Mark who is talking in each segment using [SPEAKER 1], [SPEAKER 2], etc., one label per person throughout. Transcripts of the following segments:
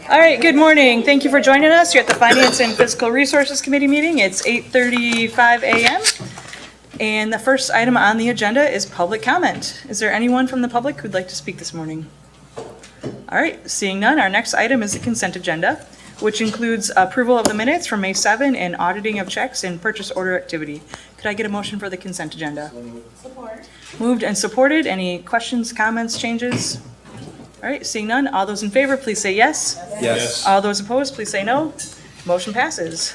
[SPEAKER 1] All right, good morning. Thank you for joining us. You're at the Finance and Fiscal Resources Committee meeting. It's 8:35 a.m. And the first item on the agenda is public comment. Is there anyone from the public who'd like to speak this morning? All right, seeing none, our next item is the consent agenda, which includes approval of the minutes from May 7 and auditing of checks and purchase order activity. Could I get a motion for the consent agenda?
[SPEAKER 2] Support.
[SPEAKER 1] Moved and supported. Any questions, comments, changes? All right, seeing none, all those in favor, please say yes.
[SPEAKER 3] Yes.
[SPEAKER 1] All those opposed, please say no. Motion passes.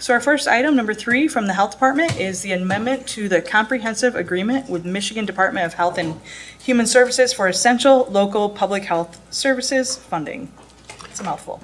[SPEAKER 1] So our first item, number 3, from the Health Department is the amendment to the comprehensive agreement with Michigan Department of Health and Human Services for essential local public health services funding. It's a mouthful.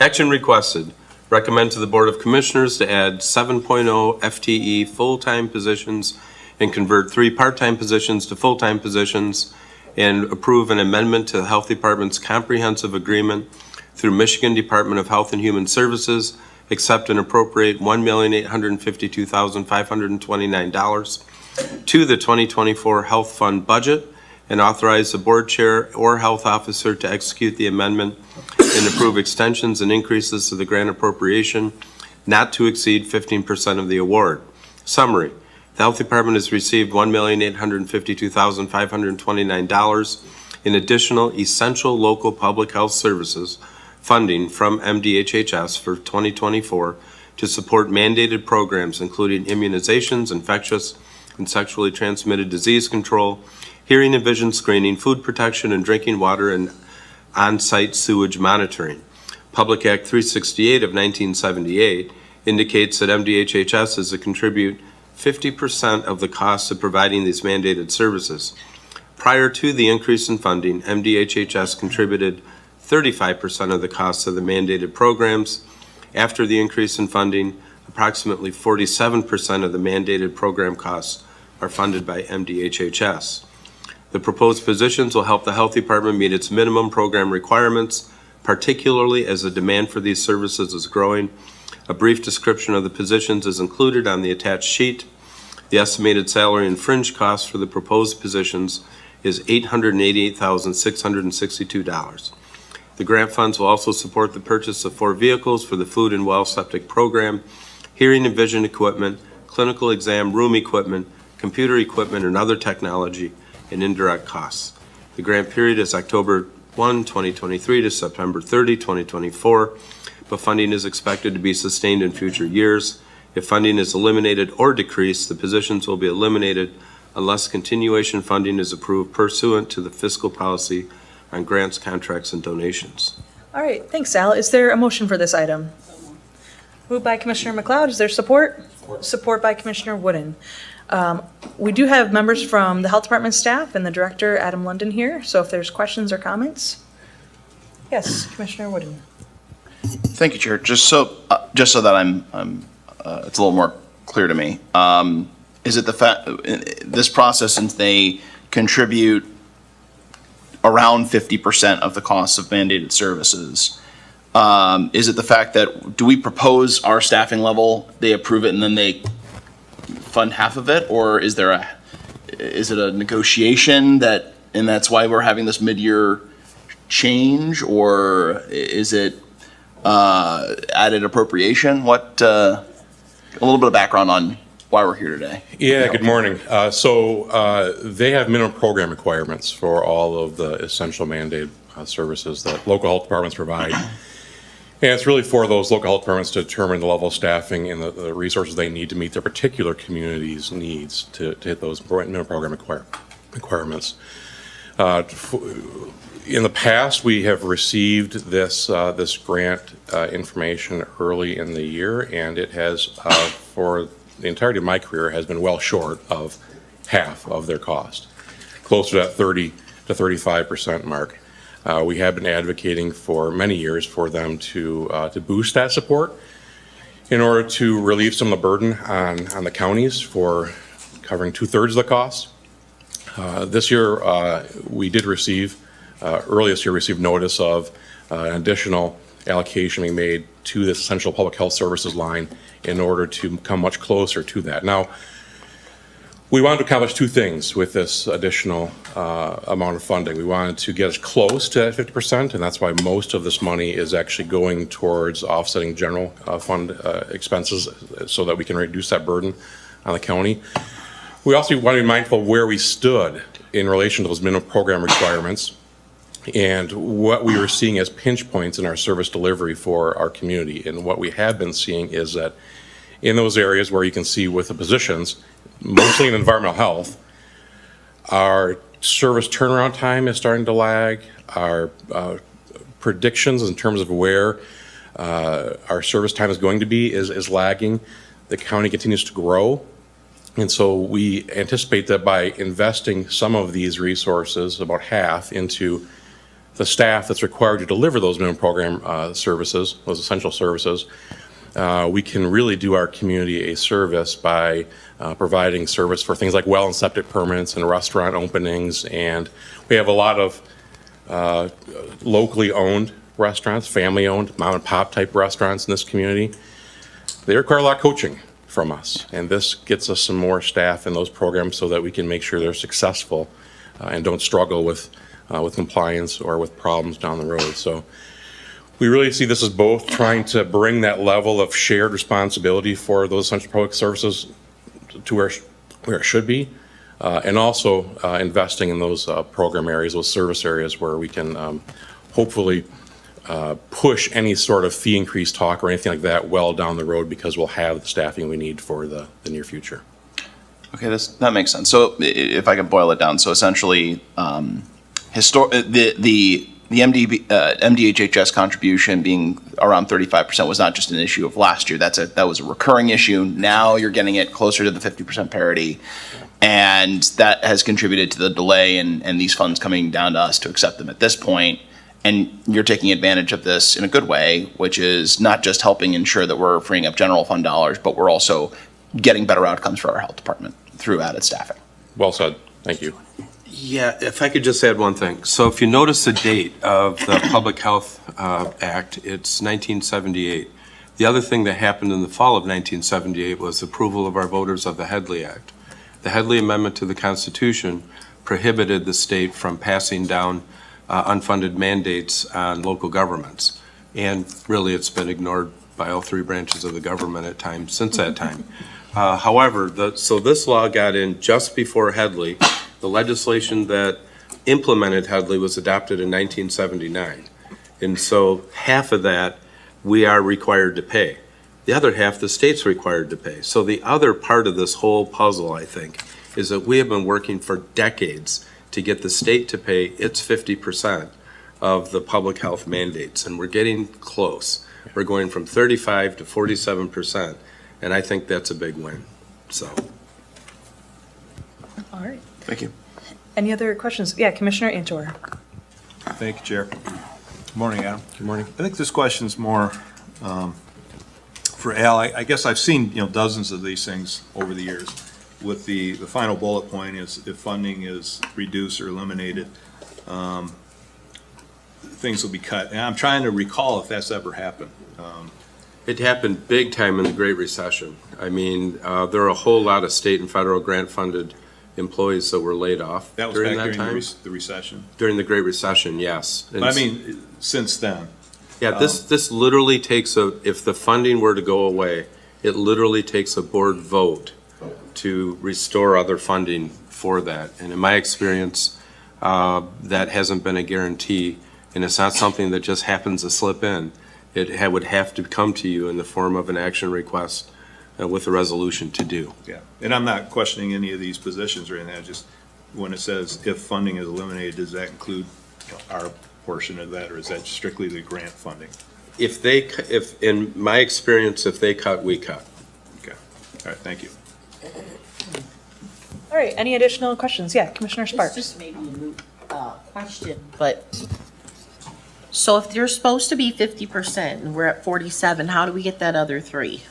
[SPEAKER 3] Action requested. Recommend to the Board of Commissioners to add 7.0 FTE full-time positions and convert 3 part-time positions to full-time positions, and approve an amendment to the Health Department's comprehensive agreement through Michigan Department of Health and Human Services, accept and appropriate $1,852,529 to the 2024 Health Fund budget, and authorize the board chair or health officer to execute the amendment and approve extensions and increases to the grant appropriation not to exceed 15% of the award. Summary. The Health Department has received $1,852,529 in additional essential local public health services funding from MDHHS for 2024 to support mandated programs including immunizations, infectious and sexually transmitted disease control, hearing and vision screening, food protection and drinking water, and on-site sewage monitoring. Public Act 368 of 1978 indicates that MDHHS is to contribute 50% of the costs of providing these mandated services. Prior to the increase in funding, MDHHS contributed 35% of the costs of the mandated programs. After the increase in funding, approximately 47% of the mandated program costs are funded by MDHHS. The proposed positions will help the Health Department meet its minimum program requirements, particularly as the demand for these services is growing. A brief description of the positions is included on the attached sheet. The estimated salary and fringe cost for the proposed positions is $888,662. The grant funds will also support the purchase of 4 vehicles for the Food and Well Septic Program, hearing and vision equipment, clinical exam room equipment, computer equipment, and other technology, and indirect costs. The grant period is October 1, 2023 to September 30, 2024, but funding is expected to be sustained in future years. If funding is eliminated or decreased, the positions will be eliminated unless continuation funding is approved pursuant to the fiscal policy on grants, contracts, and donations.
[SPEAKER 1] All right, thanks, Al. Is there a motion for this item? Moved by Commissioner McLeod. Is there support? Support by Commissioner Wooden. We do have members from the Health Department staff and the Director, Adam London, here. So if there's questions or comments. Yes, Commissioner Wooden.
[SPEAKER 4] Thank you, Chair. Just so that I'm it's a little more clear to me. Is it the fact this process, since they contribute around 50% of the costs of mandated services, is it the fact that do we propose our staffing level, they approve it, and then they fund half of it, or is it a negotiation and that's why we're having this mid-year change, or is it added appropriation? A little bit of background on why we're here today.
[SPEAKER 5] Yeah, good morning. So they have minimum program requirements for all of the essential mandated services that local health departments provide. And it's really for those local health departments to determine the level of staffing and the resources they need to meet their particular community's needs to hit those minimum program requirements. In the past, we have received this grant information early in the year, and it has, for the entirety of my career, has been well short of half of their cost, closer to that 30 to 35% mark. We have been advocating for many years for them to boost that support in order to relieve some of the burden on the counties for covering 2/3 of the cost. This year, we did receive, early this year, received notice of an additional allocation being made to this essential public health services line in order to come much closer to that. Now, We wanted to accomplish two things with this additional amount of funding. We wanted to get us close to that 50%, and that's why most of this money is actually going towards offsetting general fund expenses so that we can reduce that burden on the county. We also want to be mindful of where we stood in relation to those minimum program requirements and what we were seeing as pinch points in our service delivery for our community. And what we have been seeing is that in those areas where you can see with the positions, mostly in environmental health, our service turnaround time is starting to lag. Our predictions in terms of where our service time is going to be is lagging. The county continues to grow. And so we anticipate that by investing some of these resources, about half, into the staff that's required to deliver those minimum program services, those essential services, we can really do our community a service by providing service for things like well and septic permits and restaurant openings. And we have a lot of locally owned restaurants, family owned, mom and pop type restaurants in this community. They require a lot of coaching from us. And this gets us some more staff in those programs so that we can make sure they're successful and don't struggle with compliance or with problems down the road. So we really see this as both trying to bring that level of shared responsibility for those essential public services to where it should be, and also investing in those program areas, those service areas where we can hopefully push any sort of fee increase talk or anything like that well down the road, because we'll have the staffing we need for the near future.
[SPEAKER 4] Okay, that makes sense. So if I can boil it down, so essentially, the MDHHS contribution being around 35% was not just an issue of last year. That was a recurring issue. Now you're getting it closer to the 50% parity, and that has contributed to the delay and these funds coming down to us to accept them at this point. And you're taking advantage of this in a good way, which is not just helping ensure that we're freeing up general fund dollars, but we're also getting better outcomes for our health department through added staffing.
[SPEAKER 5] Well said. Thank you.
[SPEAKER 3] Yeah, if I could just add one thing. So if you notice the date of the Public Health Act, it's 1978. The other thing that happened in the fall of 1978 was approval of our voters of the Headley Act. The Headley Amendment to the Constitution prohibited the state from passing down unfunded mandates on local governments. And really, it's been ignored by all three branches of the government at times since that time. However, so this law got in just before Headley. The legislation that implemented Headley was adopted in 1979. And so half of that we are required to pay. The other half the state's required to pay. So the other part of this whole puzzle, I think, is that we have been working for decades to get the state to pay its 50% of the public health mandates. And we're getting close. We're going from 35 to 47%. And I think that's a big win. So.
[SPEAKER 1] All right.
[SPEAKER 4] Thank you.
[SPEAKER 1] Any other questions? Yeah, Commissioner Antor.
[SPEAKER 2] Thank you, Chair. Good morning, Adam.
[SPEAKER 5] Good morning.
[SPEAKER 2] I think this question's more for Al. I guess I've seen, dozens of these things over the years. With the final bullet point is if funding is reduced or eliminated, things will be cut. And I'm trying to recall if that's ever happened.
[SPEAKER 3] It happened big time in the Great Recession. I mean, there are a whole lot of state and federal grant-funded employees that were laid off
[SPEAKER 2] That was
[SPEAKER 3] during
[SPEAKER 2] back
[SPEAKER 3] that
[SPEAKER 2] during
[SPEAKER 3] time.
[SPEAKER 2] the recession.
[SPEAKER 3] During the Great Recession, yes. And
[SPEAKER 2] But I mean, since then.
[SPEAKER 3] yeah, this literally takes if the funding were to go away, it literally takes a board vote to restore other funding for that. And in my experience, that hasn't been a guarantee, and it's not something that just happens to slip in. It would have to come to you in the form of an action request with a resolution to do.
[SPEAKER 2] Yeah, and I'm not questioning any of these positions or anything, just when it says if funding is eliminated, does that include our portion of that, or is that strictly the grant funding?
[SPEAKER 3] If in my experience, if they cut, we cut.
[SPEAKER 2] Okay, all right, thank you.
[SPEAKER 1] All right, any additional questions? Yeah, Commissioner
[SPEAKER 6] It's
[SPEAKER 1] Sparks.
[SPEAKER 6] just maybe a moot question, but, so if you're supposed to be 50% and we're at 47, how do we get that other 3?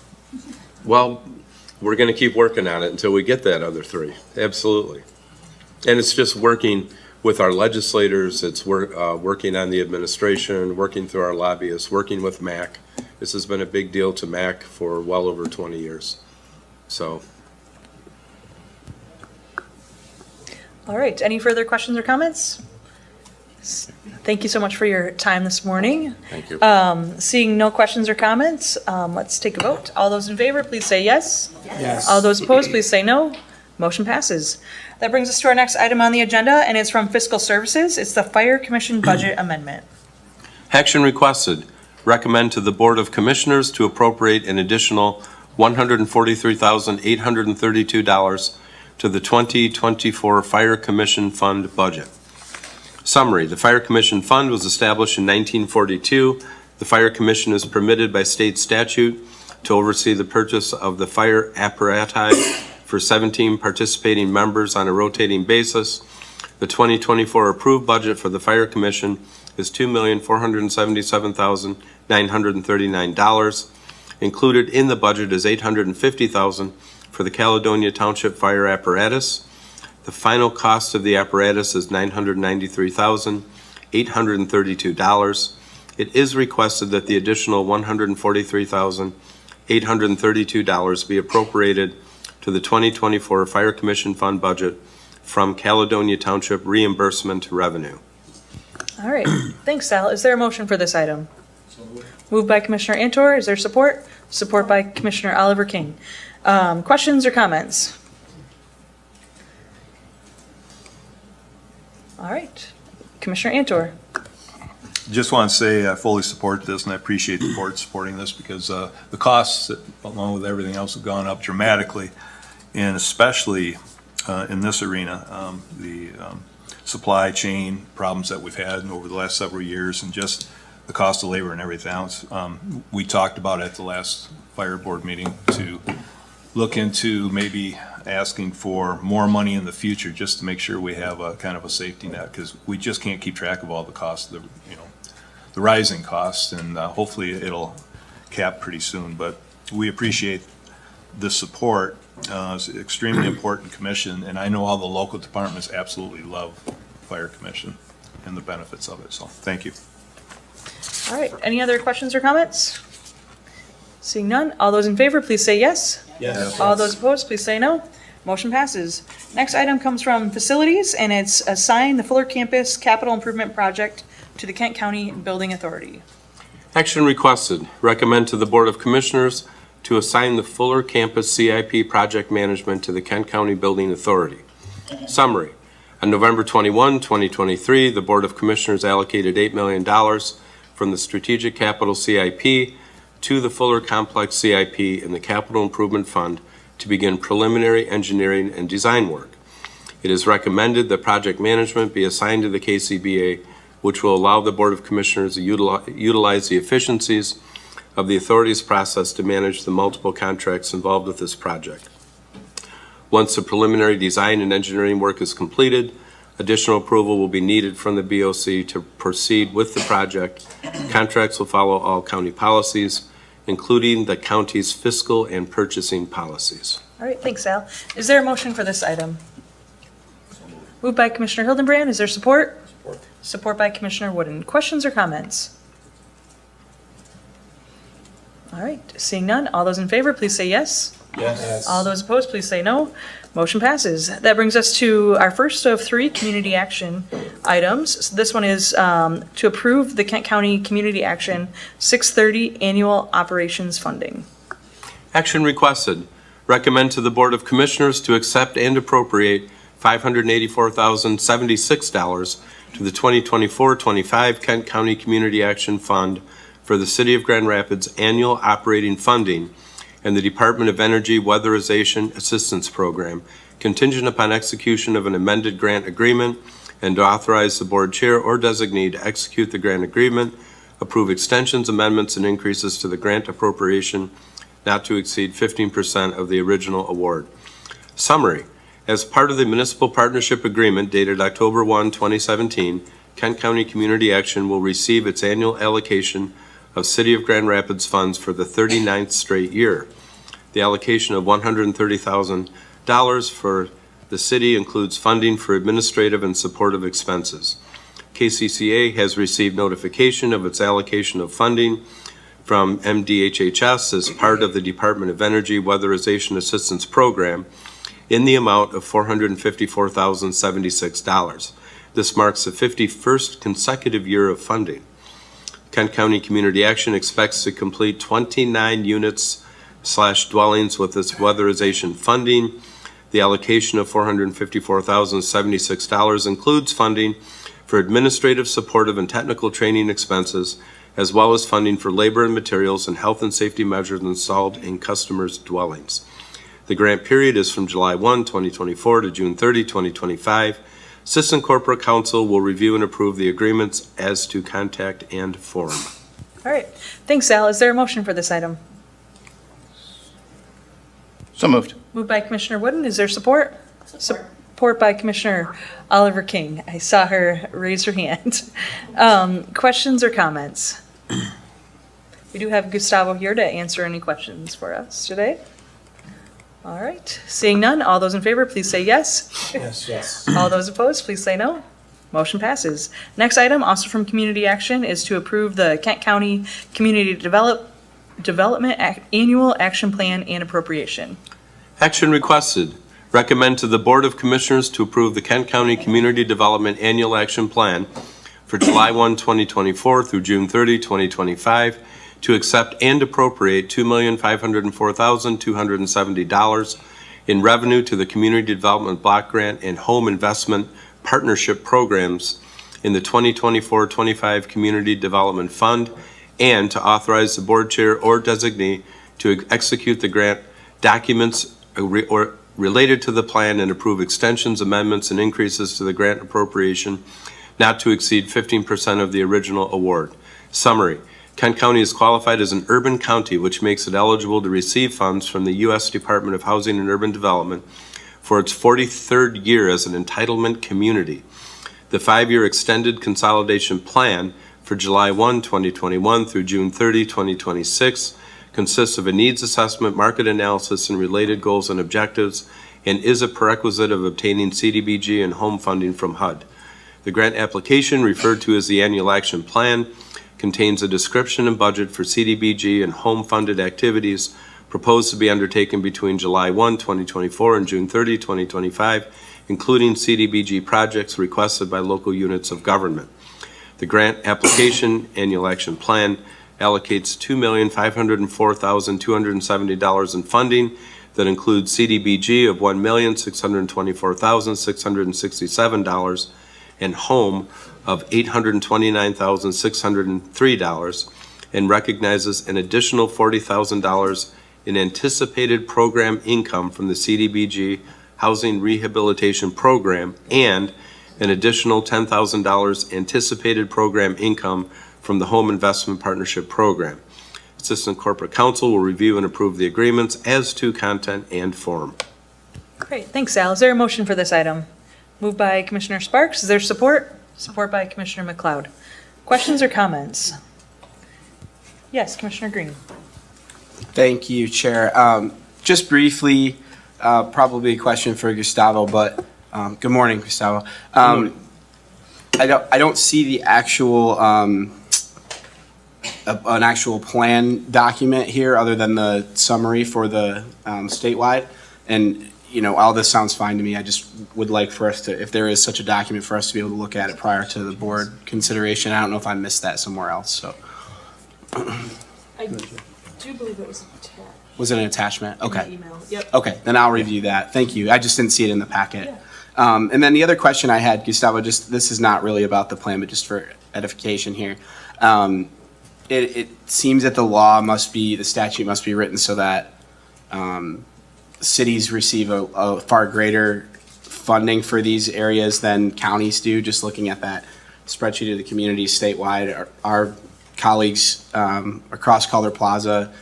[SPEAKER 3] Well, we're going to keep working on it until we get that other 3. Absolutely. And it's just working with our legislators. It's working on the administration, working through our lobbyists, working with MAC. This has been a big deal to MAC for well over 20 years. So.
[SPEAKER 1] All right, any further questions or comments? Thank you so much for your time this morning.
[SPEAKER 5] Thank you.
[SPEAKER 1] Seeing no questions or comments, let's take a vote. All those in favor, please say yes. Yes. All those opposed, please say no. Motion passes. That brings us to our next item on the agenda, and it's from Fiscal Services. It's the Fire Commission Budget Amendment.
[SPEAKER 3] Action requested. Recommend to the Board of Commissioners to appropriate an additional $143,832 to the 2024 Fire Commission Fund budget. Summary, the Fire Commission Fund was established in 1942. The Fire Commission is permitted by state statute to oversee the purchase of the fire apparatus for 17 participating members on a rotating basis. The 2024 approved budget for the Fire Commission is $2,477,939. Included in the budget is $850,000 for the Caledonia Township Fire Apparatus. The final cost of the apparatus is $993,832. It is requested that the additional $143,832 be appropriated to the 2024 Fire Commission Fund budget from Caledonia Township reimbursement revenue.
[SPEAKER 1] All right, thanks, Sal. Is there a motion for this item? Moved by Commissioner Antor. Is there support? Support by Commissioner Oliver King. Questions or comments? All right, Commissioner Antor.
[SPEAKER 2] Just want to say I fully support this, and I appreciate the board supporting this because the costs, along with everything else, have gone up dramatically, and especially in this arena, the supply chain problems that we've had over the last several years, and just the cost of labor and everything else. We talked about at the last fire board meeting to look into maybe asking for more money in the future just to make sure we have a kind of a safety net, because we just can't keep track of all the costs, the rising costs, and hopefully it'll cap pretty soon. But we appreciate the support. It's an extremely important commission, and I know all the local departments absolutely love Fire Commission and the benefits of it, so thank you.
[SPEAKER 1] All right, any other questions or comments? Seeing none, all those in favor, please say yes.
[SPEAKER 2] Yes.
[SPEAKER 1] All those opposed, please say no. Motion passes. Next item comes from Facilities, and it's assign the Fuller Campus Capital Improvement Project to the Kent County Building Authority.
[SPEAKER 3] Action requested. Recommend to the Board of Commissioners to assign the Fuller Campus CIP project management to the Kent County Building Authority. Summary. On November 21, 2023, the Board of Commissioners allocated $8 million from the Strategic Capital CIP to the Fuller Complex CIP in the Capital Improvement Fund to begin preliminary engineering and design work. It is recommended that project management be assigned to the KCBA, which will allow the Board of Commissioners to utilize the efficiencies of the authority's process to manage the multiple contracts involved with this project. Once the preliminary design and engineering work is completed, additional approval will be needed from the BOC to proceed with the project. Contracts will follow all county policies, including the county's fiscal and purchasing policies.
[SPEAKER 1] All right, thanks, Al. Is there a motion for this item? Moved by Commissioner Hildenbrand. Is there support? Support. Support by Commissioner Wooden. Questions or comments? All right, seeing none, all those in favor, please say yes. Yes. All those opposed, please say no. Motion passes. That brings us to our first of three community action items. So this one is to approve the Kent County Community Action 630 Annual Operations Funding.
[SPEAKER 3] Action requested. Recommend to the Board of Commissioners to accept and appropriate $584,076 to the 2024-25 Kent County Community Action Fund for the City of Grand Rapids Annual Operating Funding and the Department of Energy Weatherization Assistance Program, contingent upon execution of an amended grant agreement, and to authorize the board chair or designee to execute the grant agreement, approve extensions, amendments, and increases to the grant appropriation not to exceed 15% of the original award. Summary. As part of the Municipal Partnership Agreement dated October 1, 2017, Kent County Community Action will receive its annual allocation of City of Grand Rapids funds for the 39th straight year. The allocation of $130,000 for the city includes funding for administrative and supportive expenses. KCCA has received notification of its allocation of funding from MDHHS as part of the Department of Energy Weatherization Assistance Program, in the amount of $454,076. This marks the 51st consecutive year of funding. Kent County Community Action expects to complete 29 units/dwellings with this weatherization funding. The allocation of $454,076 includes funding for administrative, supportive, and technical training expenses, as well as funding for labor and materials and health and safety measures installed in customers' dwellings. The grant period is from July 1, 2024 to June 30, 2025. Assistant Corporate Counsel will review and approve the agreements as to contact and form.
[SPEAKER 1] All right. Thanks, Al. Is there a motion for this item?
[SPEAKER 4] So moved.
[SPEAKER 1] Moved by Commissioner Wooden. Is there support? Support by Commissioner Oliver King. I saw her raise her hand. Questions or comments? We do have Gustavo here to answer any questions for us today. All right. Seeing none, all those in favor, please say yes.
[SPEAKER 7] Yes.
[SPEAKER 1] All those opposed, please say no. Motion passes. Next item, also from Community Action, is to approve the Kent County Community Development Annual Action Plan and Appropriation.
[SPEAKER 3] Action requested. Recommend to the Board of Commissioners to approve the Kent County Community Development Annual Action Plan for July 1, 2024 through June 30, 2025, to accept and appropriate $2,504,270 in revenue to the Community Development Block Grant and Home Investment Partnership Programs in the 2024-25 Community Development Fund, and to authorize the board chair or designee to execute the grant documents related to the plan and approve extensions, amendments, and increases to the grant appropriation not to exceed 15% of the original award. Summary. Kent County is qualified as an urban county, which makes it eligible to receive funds from the U.S. Department of Housing and Urban Development for its 43rd year as an entitlement community. The 5-year extended consolidation plan for July 1, 2021 through June 30, 2026 consists of a needs assessment, market analysis, and related goals and objectives, and is a prerequisite of obtaining CDBG and home funding from HUD. The grant application, referred to as the Annual Action Plan, contains a description and budget for CDBG and home-funded activities proposed to be undertaken between July 1, 2024 and June 30, 2025, including CDBG projects requested by local units of government. The grant application Annual Action Plan allocates $2,504,270 in funding that includes CDBG of $1,624,667 and home of $829,603, and recognizes an additional $40,000 in anticipated program income from the CDBG Housing Rehabilitation Program and an additional $10,000 anticipated program income from the Home Investment Partnership Program. Assistant Corporate Counsel will review and approve the agreements as to content and form.
[SPEAKER 1] Great. Thanks, Al. Is there a motion for this item? Moved by Commissioner Sparks. Is there support? Support by Commissioner McLeod. Questions or comments? Yes, Commissioner Green.
[SPEAKER 7] Thank you, Chair. Just briefly, probably a question for Gustavo, but good morning, Gustavo. I don't see the actual an actual plan document here other than the summary for the statewide. And you know, all this sounds fine to me. I just would like for us to, if there is such a document, for us to be able to look at it prior to the board consideration. I don't know if I missed that somewhere else, so.
[SPEAKER 1] I do believe it was attached.
[SPEAKER 7] Was it an attachment? Okay.
[SPEAKER 1] Email. Yep.
[SPEAKER 7] Okay, then I'll review that. Thank you. I just didn't see it in the packet. And then the other question I had, Gustavo, just, this is not really about the plan, but just for edification here. It seems that the statute must be written so that cities receive a far greater funding for these areas than counties do. Just looking at that spreadsheet of the communities statewide, our colleagues across Color Plaza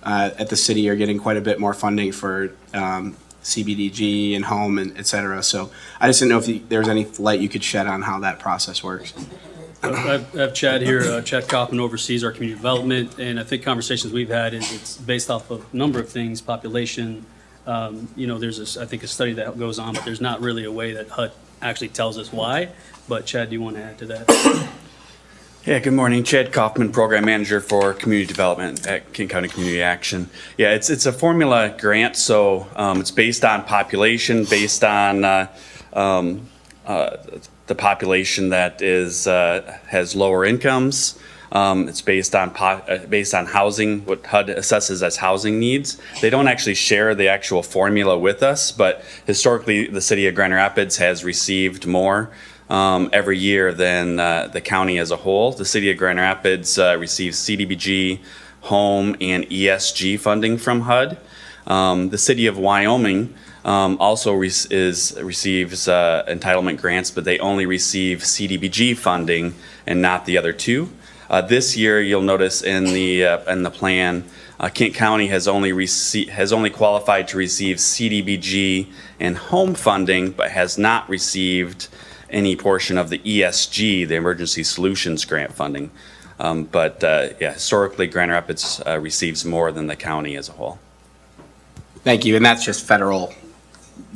[SPEAKER 7] at the city are getting quite a bit more funding for CBDG and home and et cetera. So I just didn't know if there was any light you could shed on how that process works.
[SPEAKER 8] I have Chad here. Chad Coppin oversees our community development, and I think conversations we've had is it's based off of a number of things, population. There's I think a study that goes on, but there's not really a way that HUD actually tells us why. But Chad, do you want to add to that?
[SPEAKER 9] Yeah, good morning. Chad Kaufman, Program Manager for Community Development at King County Community Action. Yeah, it's a formula grant, so it's based on population, based on the population that has lower incomes. It's based on housing, what HUD assesses as housing needs. They don't actually share the actual formula with us, but historically, the city of Grand Rapids has received more every year than the county as a whole. The city of Grand Rapids receives CDBG, home, and ESG funding from HUD. The city of Wyoming also receives entitlement grants, but they only receive CDBG funding and not the other two. This year, you'll notice in the plan, Kent County has only qualified to receive CDBG and home funding, but has not received any portion of the ESG, the Emergency Solutions Grant funding. Historically, Grand Rapids receives more than the county as a whole.
[SPEAKER 7] Thank you, and that's just federal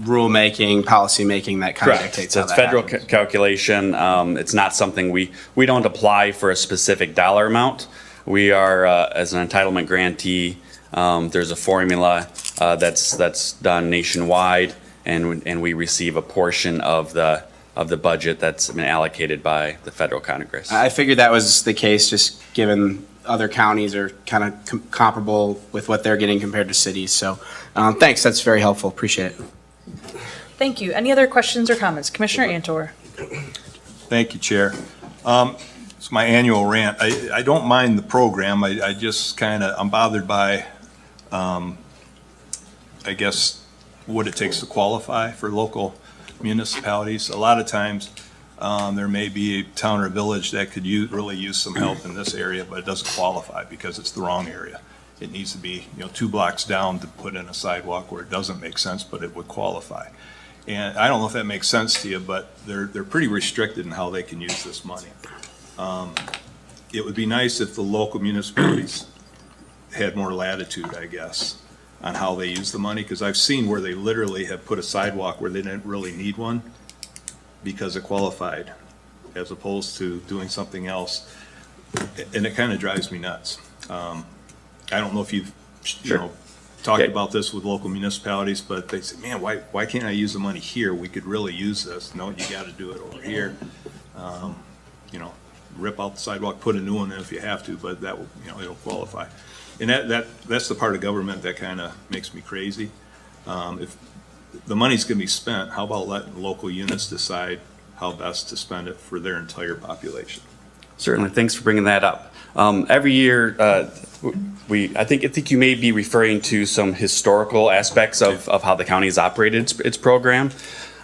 [SPEAKER 7] rulemaking, policymaking that kind of dictates how
[SPEAKER 9] It's
[SPEAKER 7] that
[SPEAKER 9] federal
[SPEAKER 7] happens.
[SPEAKER 9] calculation. It's not something we don't apply for a specific dollar amount. We are, as an entitlement grantee, there's a formula that's done nationwide, and we receive a portion of the budget that's been allocated by the federal Congress.
[SPEAKER 7] I figured that was the case, just given other counties are kind of comparable with what they're getting compared to cities. So, thanks, that's very helpful, appreciate it.
[SPEAKER 1] Thank you. Any other questions or comments? Commissioner Antor.
[SPEAKER 2] Thank you, Chair. It's my annual rant. I don't mind the program. I just I'm bothered by, I guess, what it takes to qualify for local municipalities. A lot of times, there may be a town or village that could really use some help in this area, but it doesn't qualify because it's the wrong area. It needs to be, 2 blocks down to put in a sidewalk where it doesn't make sense, but it would qualify. And I don't know if that makes sense to you, but they're pretty restricted in how they can use this money. It would be nice if the local municipalities had more latitude, I guess, on how they use the money, because I've seen where they literally have put a sidewalk where they didn't really need one because it qualified, as opposed to doing something else. And it kind of drives me nuts. I don't know if you've, talked about this with local municipalities, but they say, man, why can't I use the money here? We could really use this. No, you got to do it over here. Rip out the sidewalk, put a new one in if you have to, but that will, it'll qualify. And that's the part of government that kind of makes me crazy. If the money's going to be spent, how about letting local units decide how best to spend it for their entire population?
[SPEAKER 9] Certainly, thanks for bringing that up. Every year, I think you may be referring to some historical aspects of how the county has operated its program.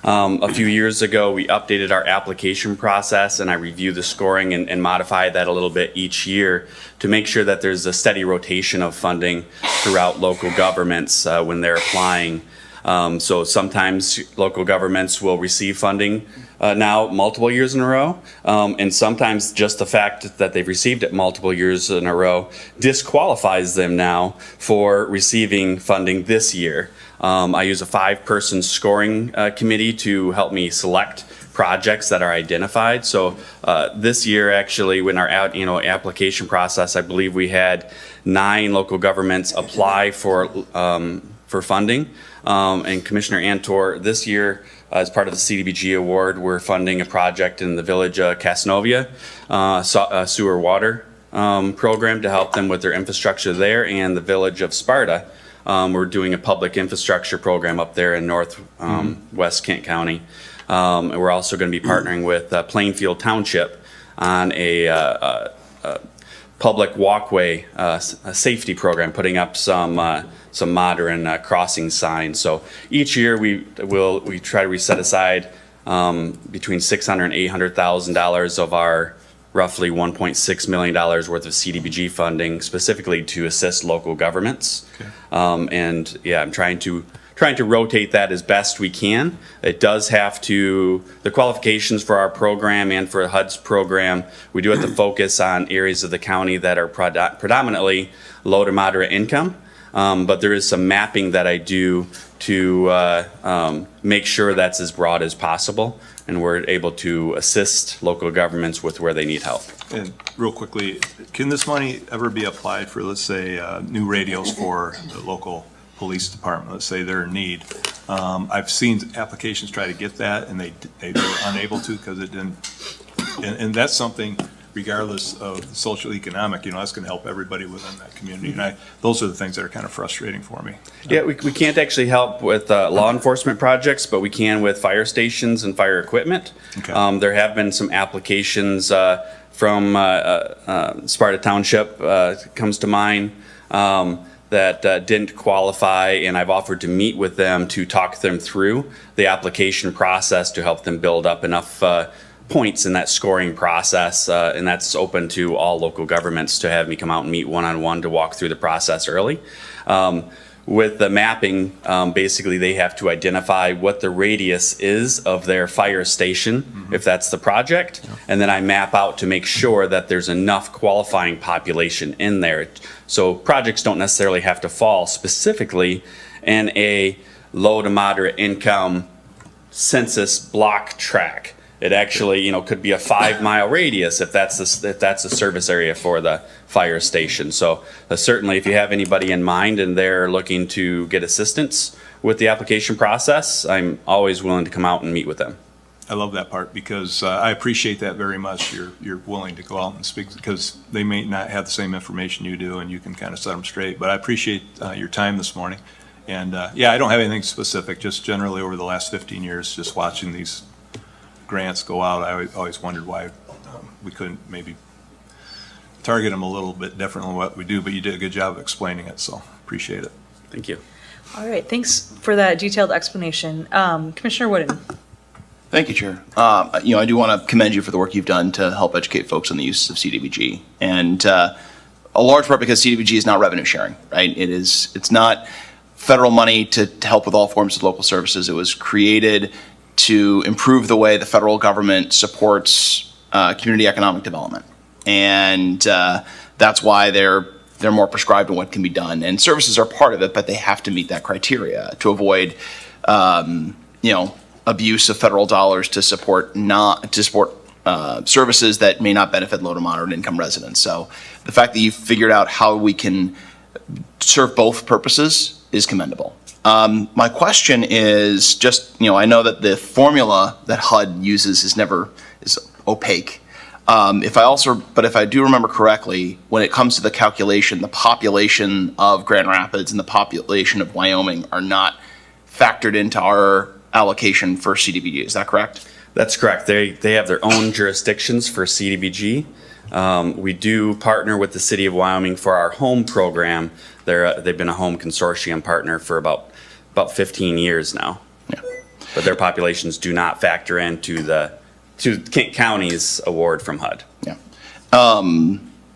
[SPEAKER 9] A few years ago, we updated our application process, and I review the scoring and modify that a little bit each year to make sure that there's a steady rotation of funding throughout local governments when they're applying. So sometimes local governments will receive funding now multiple years in a row, and sometimes just the fact that they've received it multiple years in a row disqualifies them now for receiving funding this year. I use a 5-person scoring committee to help me select projects that are identified. So this year, actually, when our application process, I believe we had 9 local governments apply for funding. And Commissioner Antor, this year, as part of the CDBG award, we're funding a project in the village of Casnovia, sewer water program to help them with their infrastructure there, and the village of Sparta. We're doing a public infrastructure program up there in West Kent County. And we're also going to be partnering with Plainfield Township on a public walkway safety program, putting up some modern crossing signs. So each year we try to set aside between $600,000 and $800,000 of our roughly $1.6 million worth of CDBG funding specifically to assist local governments. Okay. I'm trying to rotate that as best we can. It does have to, the qualifications for our program and for HUD's program, we do have to focus on areas of the county that are predominantly low to moderate income. But there is some mapping that I do to make sure that's as broad as possible. and we're able to assist local governments with where they need help.
[SPEAKER 2] And real quickly, can this money ever be applied for, let's say, new radios for the local police department? Let's say they're in need. I've seen applications try to get that, and they were unable to because it didn't. And that's something, regardless of the social economic, that's going to help everybody within that community. And those are the things that are kind of frustrating for me.
[SPEAKER 9] Yeah, we can't actually help with law enforcement projects, but we can with fire stations and fire equipment.
[SPEAKER 2] Okay.
[SPEAKER 9] There have been some applications from Sparta Township, comes to mind, that didn't qualify, and I've offered to meet with them to talk them through the application process to help them build up enough points in that scoring process, and that's open to all local governments to have me come out and meet one-on-one to walk through the process early. With the mapping, basically they have to identify what the radius is of their fire station, if that's the project, and then I map out to make sure that there's enough qualifying population in there. So projects don't necessarily have to fall specifically in a low to moderate income census block track. It actually, could be a 5-mile radius if that's the service area for the fire station. So certainly, if you have anybody in mind and they're looking to get assistance with the application process, I'm always willing to come out and meet with them.
[SPEAKER 2] I love that part because I appreciate that very much. You're willing to go out and speak because they may not have the same information you do, and you can kind of set them straight. But I appreciate your time this morning. And I don't have anything specific, just generally over the last 15 years, just watching these grants go out, I always wondered why we couldn't maybe target them a little bit different than what we do, but you did a good job of explaining it, so appreciate it.
[SPEAKER 9] Thank you.
[SPEAKER 1] All right, thanks for that detailed explanation. Commissioner Wooden?
[SPEAKER 4] Thank you, Chair. I do want to commend you for the work you've done to help educate folks on the use of CDBG. And a large part because CDBG is not revenue sharing, right? It's not federal money to help with all forms of local services. It was created to improve the way the federal government supports community economic development. And that's why they're more prescribed in what can be done. And services are part of it, but they have to meet that criteria to avoid, abuse of federal dollars to support services that may not benefit low to moderate income residents. So the fact that you figured out how we can serve both purposes is commendable. My question is just, I know that the formula that HUD uses is opaque. If I do remember correctly, when it comes to the calculation, the population of Grand Rapids and the population of Wyoming are not factored into our allocation for CDBG. Is that correct?
[SPEAKER 9] That's correct. They have their own jurisdictions for CDBG. We do partner with the City of Wyoming for our home program. They've been a home consortium partner for about 15 years now.
[SPEAKER 4] Yeah.
[SPEAKER 9] But their populations do not factor into to Kent County's award from HUD.
[SPEAKER 4] Yeah.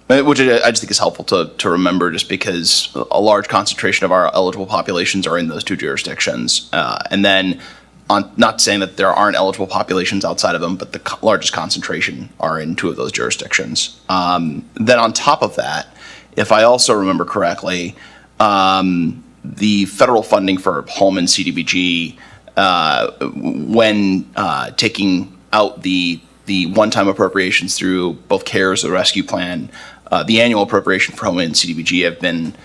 [SPEAKER 4] Which I just think is helpful to remember, just because a large concentration of our eligible populations are in those two jurisdictions. And then, not saying that there aren't eligible populations outside of them, but the largest concentration are in two of those jurisdictions. Then on top of that, if I also remember correctly, the federal funding for home and CDBG, when taking out the one-time appropriations through both CARES, the rescue plan, the annual appropriation for home and CDBG have been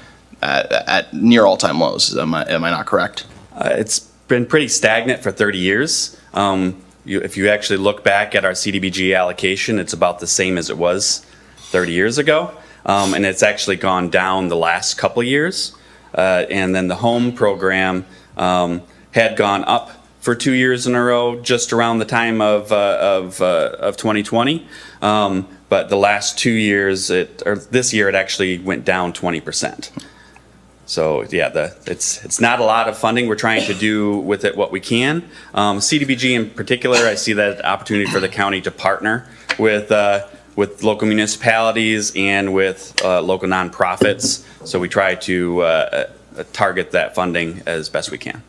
[SPEAKER 4] at near all-time lows. Am I not correct?
[SPEAKER 9] It's been pretty stagnant for 30 years. If you actually look back at our CDBG allocation, it's about the same as it was 30 years ago. And it's actually gone down the last couple of years. And then the home program had gone up for 2 years in a row, just around the time of 2020. But the last 2 years, this year, it actually went down 20%. So yeah, it's not a lot of funding. We're trying to do with it what we can. CDBG in particular, I see that opportunity for the county to partner with local municipalities and with local nonprofits. So we try to target that funding as best we can.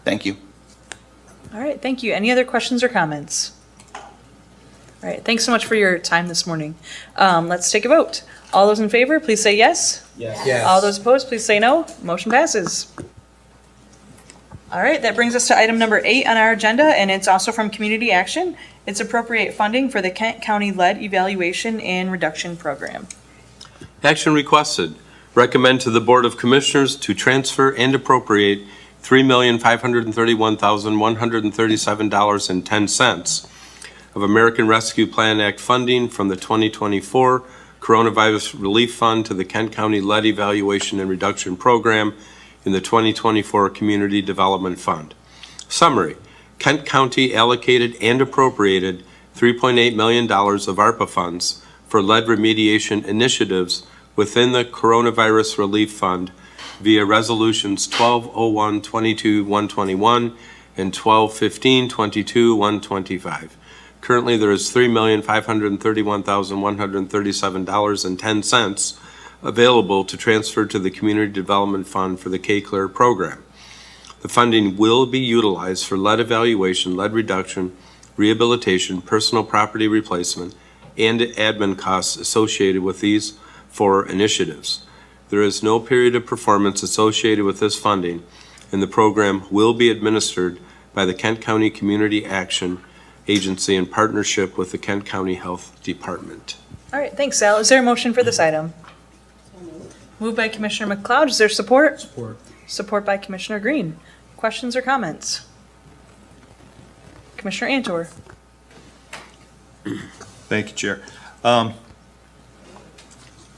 [SPEAKER 4] Thank you.
[SPEAKER 1] All right, thank you. Any other questions or comments? All right, thanks so much for your time this morning. Let's take a vote. All those in favor, please say yes.
[SPEAKER 7] Yes.
[SPEAKER 1] All those opposed, please say no. Motion passes. All right, that brings us to item number 8 on our agenda, and it's also from Community Action. It's appropriate funding for the Kent County Lead Evaluation and Reduction Program.
[SPEAKER 3] Action requested. Recommend to the Board of Commissioners to transfer and appropriate $3,531,137.10 of American Rescue Plan Act funding from the 2024 Coronavirus Relief Fund to the Kent County Lead Evaluation and Reduction Program in the 2024 Community Development Fund. Summary: Kent County allocated and appropriated $3.8 million of ARPA funds for lead remediation initiatives within the Coronavirus Relief Fund via Resolutions 1201-22-121 and 1215-22-125. Currently, there is $3,531,137.10 available to transfer to the Community Development Fund for the K-Clear program. The funding will be utilized for lead evaluation, lead reduction, rehabilitation, personal property replacement, and admin costs associated with these 4 initiatives. There is no period of performance associated with this funding, and the program will be administered by the Kent County Community Action Agency in partnership with the Kent County Health Department.
[SPEAKER 1] All right, thanks, Sal. Is there a motion for this item? Moved by Commissioner McLeod. Is there support?
[SPEAKER 8] Support.
[SPEAKER 1] Support by Commissioner Green. Questions or comments? Commissioner Antor.
[SPEAKER 2] Thank you, Chair. I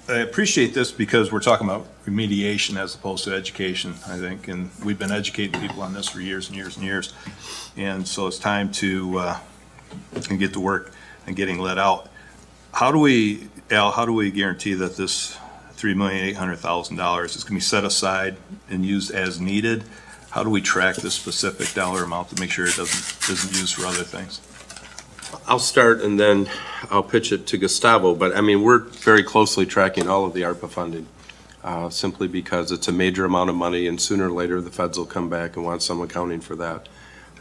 [SPEAKER 2] appreciate this because we're talking about remediation as opposed to education, I think, and we've been educating people on this for years and years and years. And so it's time to get to work and getting let out. How do we guarantee that this $3,800,000 is going to be set aside and used as needed? How do we track this specific dollar amount to make sure it isn't used for other things?
[SPEAKER 3] I'll start and then I'll pitch it to Gustavo, but I mean, we're very closely tracking all of the ARPA funding, simply because it's a major amount of money and sooner or later the feds will come back and want some accounting for that.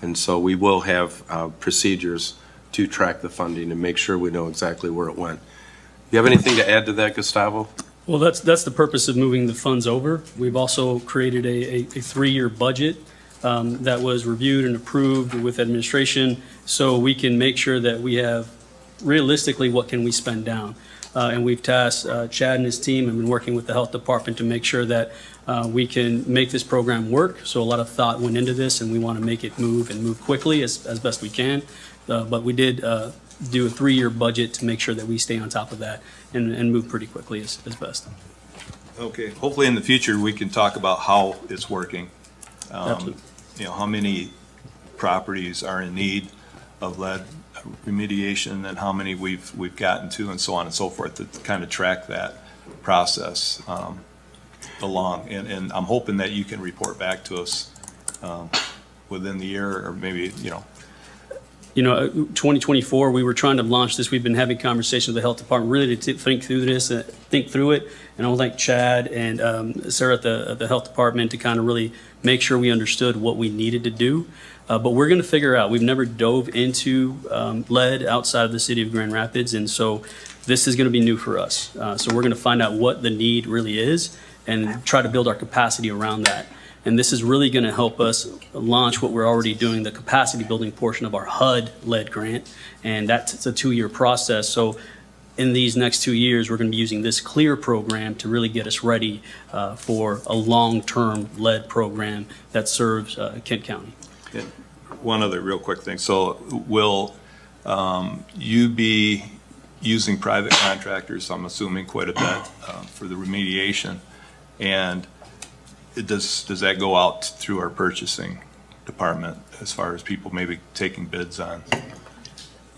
[SPEAKER 3] And so we will have procedures to track the funding and make sure we know exactly where it went. You have anything to add to that, Gustavo?
[SPEAKER 8] Well, that's the purpose of moving the funds over. We've also created a 3-year budget that was reviewed and approved with administration, so we can make sure that we have realistically what can we spend down. And we've tasked Chad and his team and been working with the health department to make sure that we can make this program work. So a lot of thought went into this, and we want to make it move quickly as best we can. But we did do a 3-year budget to make sure that we stay on top of that and move pretty quickly as best.
[SPEAKER 2] Okay, hopefully in the future, we can talk about how it's working.
[SPEAKER 8] Absolutely.
[SPEAKER 2] How many properties are in need of lead remediation and how many we've gotten to and so on and so forth to kind of track that process along. And I'm hoping that you can report back to us within the year or maybe,
[SPEAKER 8] 2024, we were trying to launch this. We've been having conversations with the health department really to think through it. And I would like Chad and Sarah at the health department to kind of really make sure we understood what we needed to do. But we're going to figure out. We've never dove into lead outside of the city of Grand Rapids, and so this is going to be new for us. So we're going to find out what the need really is and try to build our capacity around that. And this is really going to help us launch what we're already doing, the capacity building portion of our HUD lead grant. And that's a 2-year process. So in these next 2 years, we're going to be using this CLEAR program to really get us ready for a long-term lead program that serves Kent County.
[SPEAKER 2] One other real quick thing. So will you be using private contractors, I'm assuming quite a bit, for the remediation? And does that go out through our purchasing department as far as people maybe taking bids on?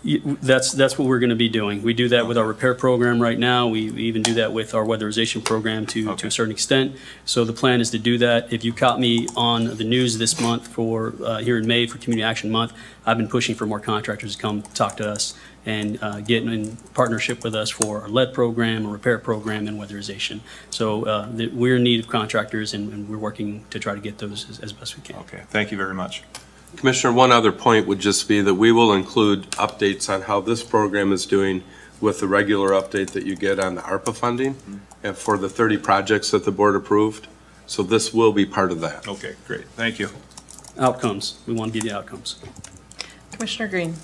[SPEAKER 8] That's what we're going to be doing. We do that with our repair program right now. We even do that with our weatherization program to a certain extent. So the plan is to do that. If you caught me on the news this month for here in May for Community Action Month, I've been pushing for more contractors to come talk to us and get in partnership with us for our lead program, a repair program, and weatherization. So we're in need of contractors, and we're working to try to get those as best we can.
[SPEAKER 2] Okay, thank you very much.
[SPEAKER 3] Commissioner, one other point would just be that we will include updates on how this program is doing with the regular update that you get on the ARPA funding and for the 30 projects that the board approved. So this will be part of that.
[SPEAKER 2] Okay, great. Thank you.
[SPEAKER 8] outcomes. We want to be the outcomes.
[SPEAKER 1] Commissioner Green.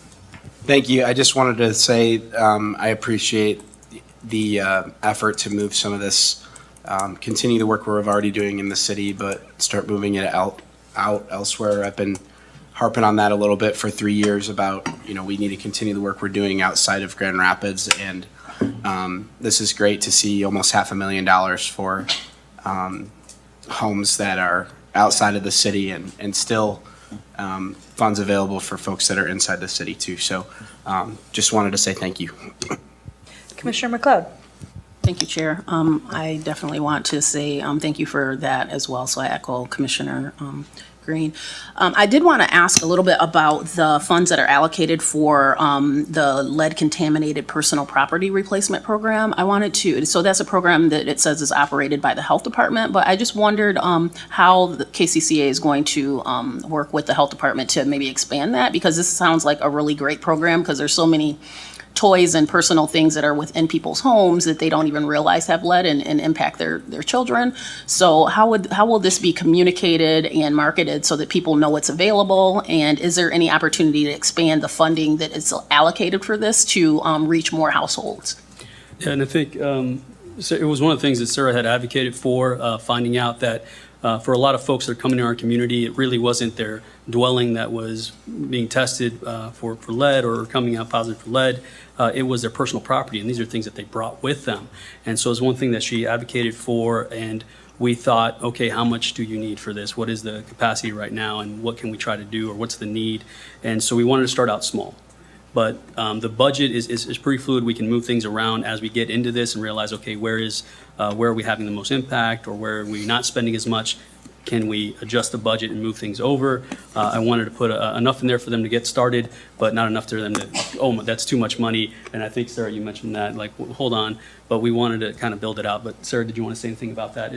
[SPEAKER 7] Thank you. I just wanted to say I appreciate the effort to move some of this, continue the work we're already doing in the city, but start moving it out elsewhere. I've been harping on that a little bit for 3 years about, we need to continue the work we're doing outside of Grand Rapids. And this is great to see almost $500,000 for homes that are outside of the city and still funds available for folks that are inside the city too. So just wanted to say thank you.
[SPEAKER 1] Commissioner McLeod.
[SPEAKER 10] Thank you, Chair. I definitely want to say thank you for that as well, so I echo Commissioner Green. I did want to ask a little bit about the funds that are allocated for the lead-contaminated personal property replacement program. So that's a program that it says is operated by the Health Department, but I just wondered how the KCCA is going to work with the Health Department to maybe expand that, because this sounds like a really great program, because there's so many toys and personal things that are within people's homes that they don't even realize have lead and impact their children. So how will this be communicated and marketed so that people know it's available? And is there any opportunity to expand the funding that is allocated for this to reach more households?
[SPEAKER 8] Yeah, and I think so it was one of the things that Sarah had advocated for, finding out that for a lot of folks that are coming to our community, it really wasn't their dwelling that was being tested for lead or coming out positive for lead. It was their personal property, and these are things that they brought with them. And so it's one thing that she advocated for, and we thought, okay, how much do you need for this? What is the capacity right now, and what can we try to do, or what's the need? And so we wanted to start out small. But the budget is pretty fluid. We can move things around as we get into this and realize, okay, where are we having the most impact, or where are we not spending as much? Can we adjust the budget and move things over? I wanted to put enough in there for them to get started, but not enough for them to, oh, that's too much money. And I think, Sarah, you mentioned that, like, hold on. But we wanted to kind of build it out. But Sarah, did you want to say anything about that?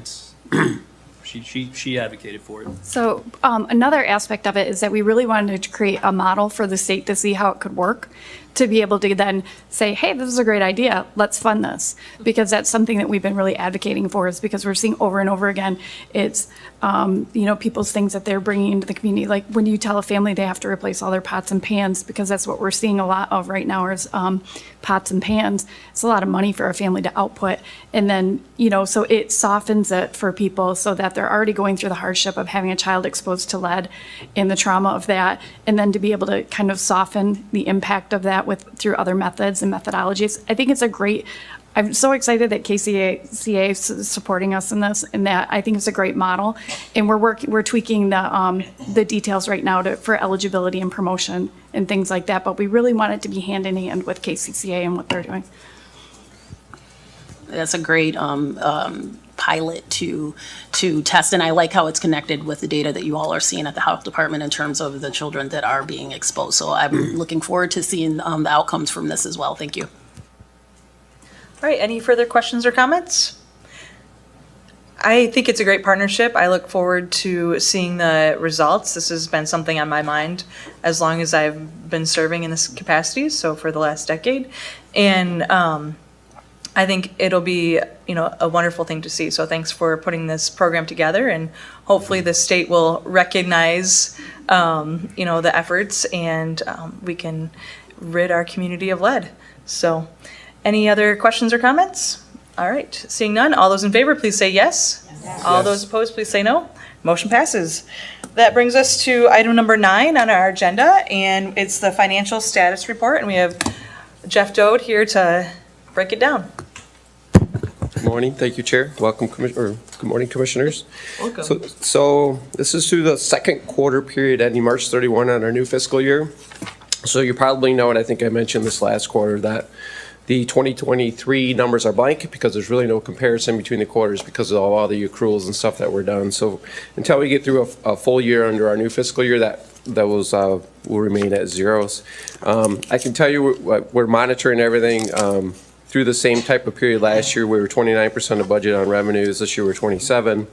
[SPEAKER 8] She advocated for it.
[SPEAKER 11] So another aspect of it is that we really wanted to create a model for the state to see how it could work, to be able to then say, hey, this is a great idea, let's fund this. Because that's something that we've been really advocating for, is because we're seeing over and over again, it's, people's things that they're bringing into the community. Like when you tell a family they have to replace all their pots and pans, because that's what we're seeing a lot of right now is pots and pans. It's a lot of money for a family to output. And then, so it softens it for people so that they're already going through the hardship of having a child exposed to lead and the trauma of that. And then to be able to kind of soften the impact of that through other methods and methodologies. I think it's I'm so excited that KCCA is supporting us in this, and that I think it's a great model. And we're tweaking the details right now for eligibility and promotion and things like that. But we really want it to be hand in hand with KCCA and what they're doing.
[SPEAKER 10] That's a great pilot to test, and I like how it's connected with the data that you all are seeing at the Health Department in terms of the children that are being exposed. So I'm looking forward to seeing the outcomes from this as well. Thank you.
[SPEAKER 1] All right, any further questions or comments? I think it's a great partnership. I look forward to seeing the results. This has been something on my mind as long as I've been serving in this capacity, so for the last decade. And I think it'll be, a wonderful thing to see. So thanks for putting this program together, and hopefully the state will recognize, the efforts, and we can rid our community of lead. So any other questions or comments? All right, seeing none, all those in favor, please say yes. All those opposed, please say no. Motion passes. That brings us to item number 9 on our agenda, and it's the financial status report, and we have Jeff Dode here to break it down.
[SPEAKER 12] Good morning. Thank you, Chair. Welcome, good morning, Commissioners.
[SPEAKER 1] Welcome.
[SPEAKER 12] So this is through the second quarter period ending March 31 on our new fiscal year. So you probably know, and I think I mentioned this last quarter, that the 2023 numbers are blank because there's really no comparison between the quarters because of all the accruals and stuff that were done. So until we get through a full year under our new fiscal year, that will remain at zeros. I can tell you we're monitoring everything through the same type of period. Last year we were 29% of budget on revenues. This year we're 27%.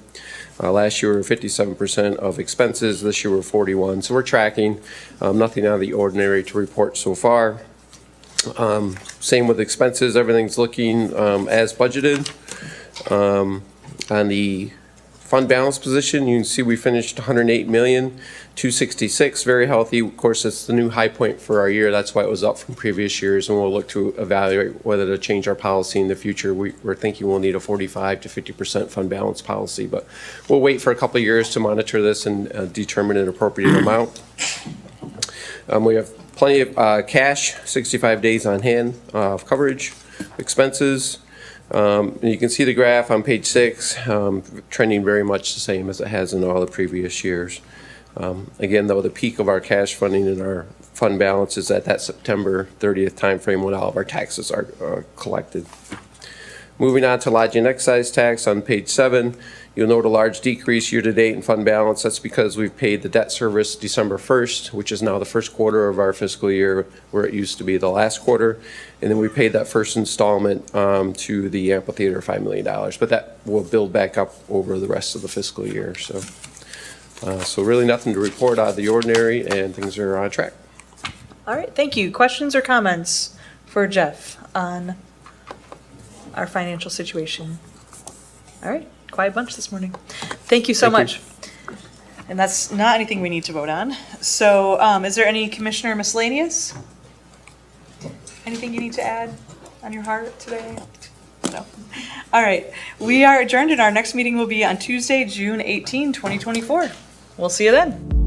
[SPEAKER 12] Last year we were 57% of expenses. This year we're 41%. So we're tracking. Nothing out of the ordinary to report so far. Same with expenses, everything's looking as budgeted. On the fund balance position, you can see we finished 108,266,000, very healthy. Of course, it's the new high point for our year. That's why it was up from previous years, and we'll look to evaluate whether to change our policy in the future. We're thinking we'll need a 45 to 50% fund balance policy, but we'll wait for a couple of years to monitor this and determine an appropriate amount. We have plenty of cash, 65 days on hand of coverage, expenses. And you can see the graph on page 6, trending very much the same as it has in all the previous years. Again, though, the peak of our cash funding and our fund balance is at that September 30th timeframe when all of our taxes are collected. Moving on to lodging excise tax on page 7, you'll note a large decrease year-to-date in fund balance. That's because we've paid the debt service December 1st, which is now the first quarter of our fiscal year, where it used to be the last quarter. And then we paid that first installment to the amphitheater, $5 million. But that will build back up over the rest of the fiscal year. So really nothing to report out of the ordinary, and things are on track.
[SPEAKER 1] All right, thank you. Questions or comments for Jeff on our financial situation? All right, quiet bunch this morning. Thank you so much. And that's not anything we need to vote on. So is there any commissioner miscellaneous? Anything you need to add on your heart today? No. All right, we are adjourned, and our next meeting will be on Tuesday, June 18, 2024. We'll see you then.